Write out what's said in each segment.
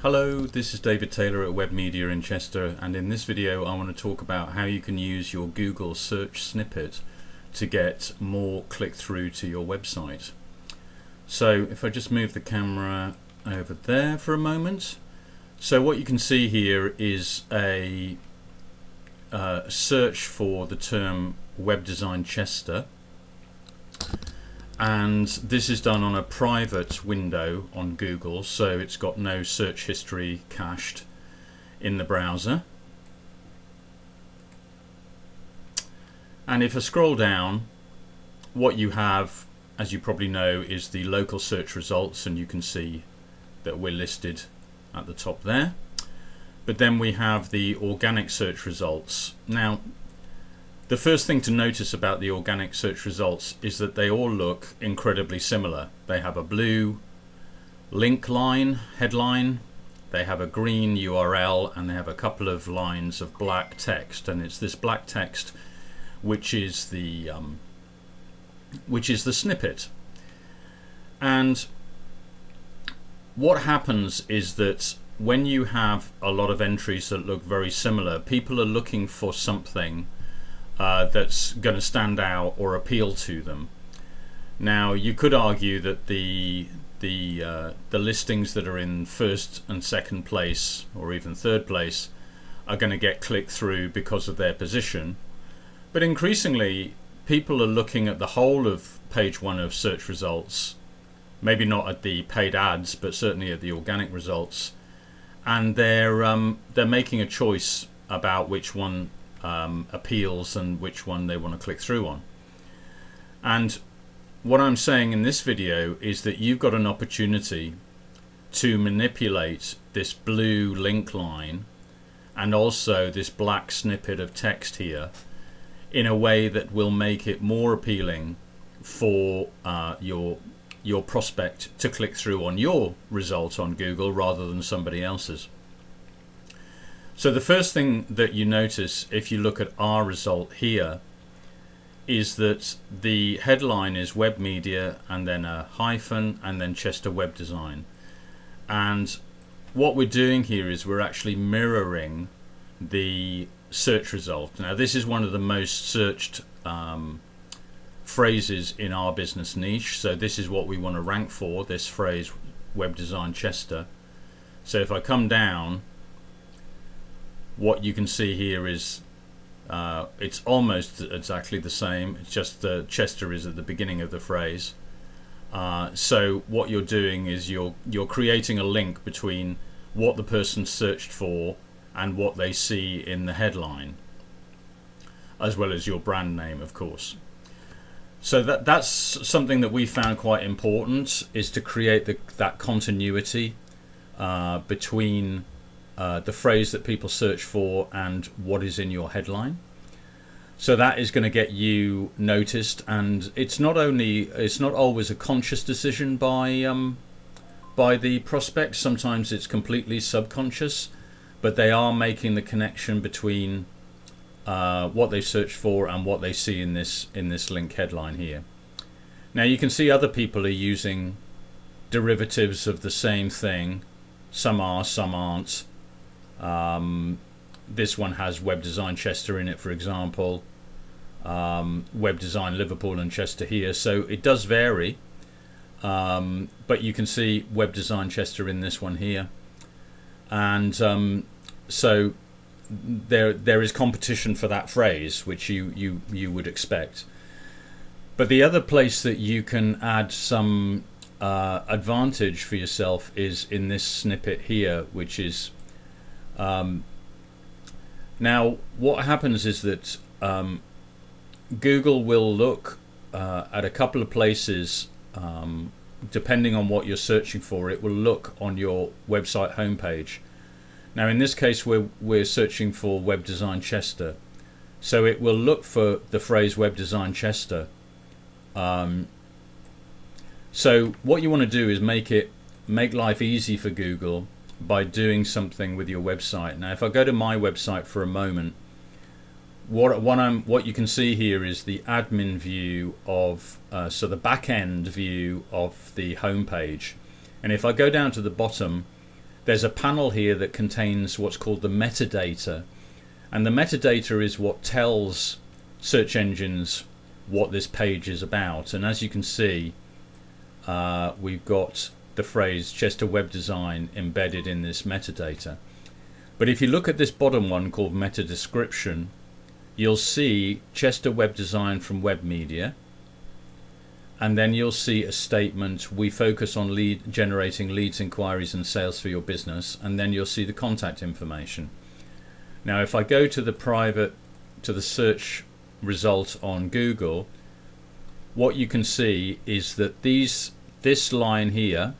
Hello, this is David Taylor at Web Media in Chester, and in this video I want to talk about how you can use your Google search snippet to get more click-through to your website. So if I just move the camera over there for a moment. So what you can see here is a search for the term Web Design Chester, and this is done on a private window on Google, so it's got no search history cached in the browser. And if I scroll down, what you have, as you probably know, is the local search results, and you can see that we're listed at the top there. But then we have the organic search results. Now, the first thing to notice about the organic search results is that they all look incredibly similar. They have a blue link line, headline, they have a green URL, and they have a couple of lines of black text. And it's this black text which is the snippet. And what happens is that when you have a lot of entries that look very similar, people are looking for something that's going to stand out or appeal to them. Now, you could argue that the listings that are in first and second place, or even third place, are going to get clicked through because of their position. But increasingly, people are looking at the whole of page one of search results, maybe not at the paid ads, but certainly at the organic results, and they're making a choice about which one appeals and which one they want to click through on. And what I'm saying in this video is that you've got an opportunity to manipulate this blue link line and also this black snippet of text here in a way that will make it more appealing for your prospect to click through on your result on Google rather than somebody else's. So the first thing that you notice if you look at our result here is that the headline is Web Media and then a hyphen and then Chester Web Design. And what we're doing here is we're actually mirroring the search result. Now, this is one of the most searched phrases in our business niche, so this is what we want to rank for, this phrase Web Design Chester. So if I come down, what you can see here is it's almost exactly the same. It's just the Chester is at the beginning of the phrase. So what you're doing is you're creating a link between what the person searched for and what they see in the headline, as well as your brand name, of course. So that's something that we found quite important, is to create that continuity between the phrase that people search for and what is in your headline. So that is going to get you noticed, and it's not always a conscious decision by the prospects. Sometimes it's completely subconscious, but they are making the connection between what they search for and what they see in this link headline here. Now you can see other people are using derivatives of the same thing. Some are, some aren't. This one has Web Design Chester in it, for example. Web Design Liverpool and Chester here. So it does vary, but you can see Web Design Chester in this one here. And so there is competition for that phrase, which you would expect. But the other place that you can add some advantage for yourself is in this snippet here, which is now what happens is that Google will look at a couple of places depending on what you're searching for. It will look on your website homepage. Now in this case we're searching for Web Design Chester, so it will look for the phrase Web Design Chester. So what you want to do is make life easy for Google by doing something with your website. Now if I go to my website for a moment, what you can see here is the admin view of so the back end view of the home page. And if I go down to the bottom, there's a panel here that contains what's called the metadata, and the metadata is what tells search engines what this page is about. And as you can see, we've got the phrase Chester Web Design embedded in this metadata. But if you look at this bottom one called meta description, you'll see Chester Web Design from Web Media, and then you'll see a statement, we focus on generating leads, inquiries and sales for your business, and then you'll see the contact information. Now if I go to the search result on Google, what you can see is that this line here,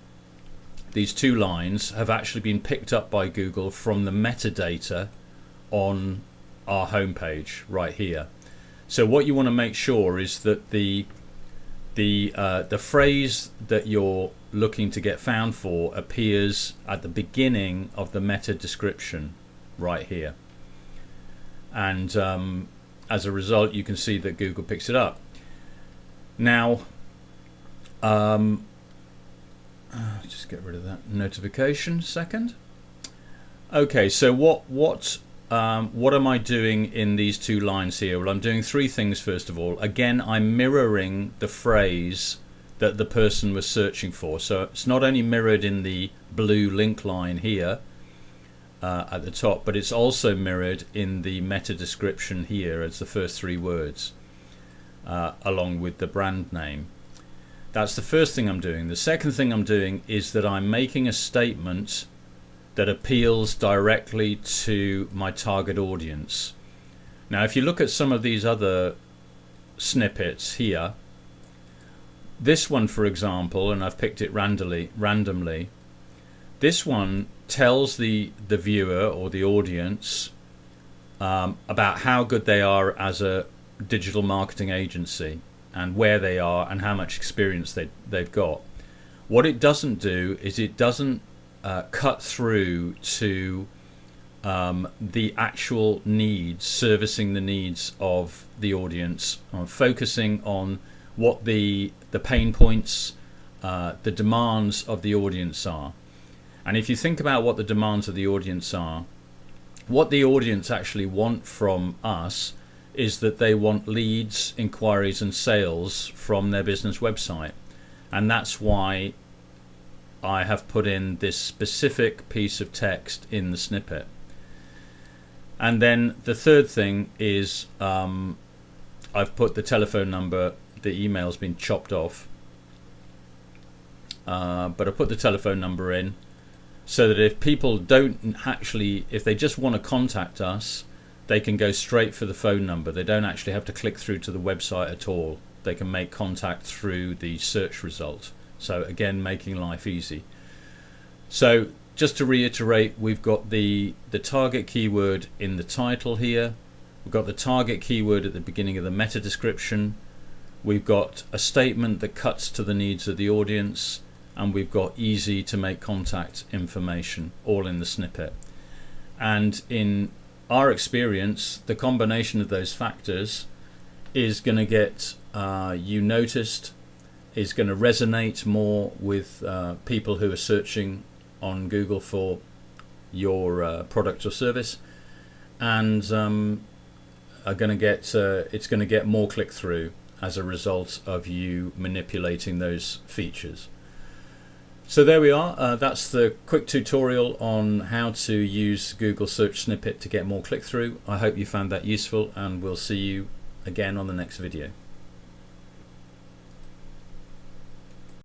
these two lines, have actually been picked up by Google from the metadata on our homepage right here. So what you want to make sure is that the phrase that you're looking to get found for appears at the beginning of the meta description right here, and as a result you can see that Google picks it up. Now just get rid of that notification second. Okay, so what am I doing in these two lines here? Well, I'm doing three things. First of all, again, I'm mirroring the phrase that the person was searching for. So it's not only mirrored in the blue link line here at the top, but it's also mirrored in the meta description here as the first three words, along with the brand name. That's the first thing I'm doing. The second thing I'm doing is that I'm making a statement that appeals directly to my target audience. Now if you look at some of these other snippets here, this one for example, and I've picked it randomly, this one tells the viewer or the audience about how good they are as a digital marketing agency and where they are and how much experience they've got. What it doesn't do is it doesn't cut through to the actual needs, servicing the needs of the audience, focusing on what the pain points, the demands of the audience are. And if you think about what the demands of the audience are, what the audience actually want from us is that they want leads, inquiries and sales from their business website. And that's why I have put in this specific piece of text in the snippet. And then the third thing is I've put the telephone number. The email's been chopped off, but I put the telephone number in so that if people if they just want to contact us, they can go straight for the phone number. They don't actually have to click through to the website at all. They can make contact through the search result. So again, making life easy. So just to reiterate, we've got the target keyword in the title here. We've got the target keyword at the beginning of the meta description. We've got a statement that cuts to the needs of the audience, and we've got easy to make contact information all in the snippet. And in our experience, the combination of those factors is going to get you noticed, is going to resonate more with people who are searching on Google for your product or service, and are going to get it's going to get more click through as a result of you manipulating those features. So there we are. That's the quick tutorial on how to use Google Search Snippet to get more click through. I hope you found that useful, and we'll see you again on the next video.